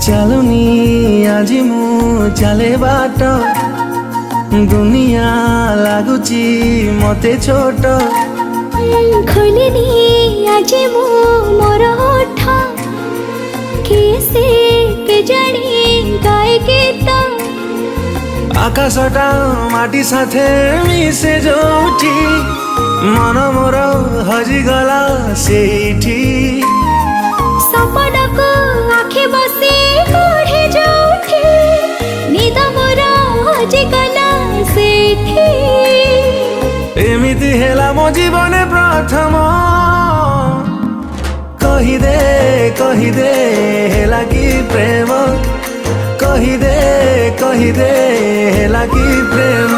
ଚାଲୁନି ଆଜି ମୁଁ ଚାଲେ ବାଟ, ଦୁନିଆ ଲାଗୁଛି ମତେ ଛୋଟ। ଖୋଲିନି ଆଜି ମୁଁ ମୋର ଓଠ, କିଏ ସେ କେଜାଣି ଗାଏ ଗୀତ। ଆକାଶଟା ମାଟି ସାଥେ ମିଶେ ଯୋଉଠି, ମନ ମୋର ହଜିଗଲା ସେଇଠି। ସପନକୁ ଆଖି ବସି ପଢ଼େ ଯୋଉଠି, ନିଦ ମୋର ହଜିଗଲା ସେଇଠି। ଏମିତି ହେଲା ମୋ ଜୀବନେ ପ୍ରଥମ, କହିଦେ କହିଦେ ହେଲା କି ପ୍ରେମ, କହିଦେ କହିଦେ ହେଲା କି ପ୍ରେମ।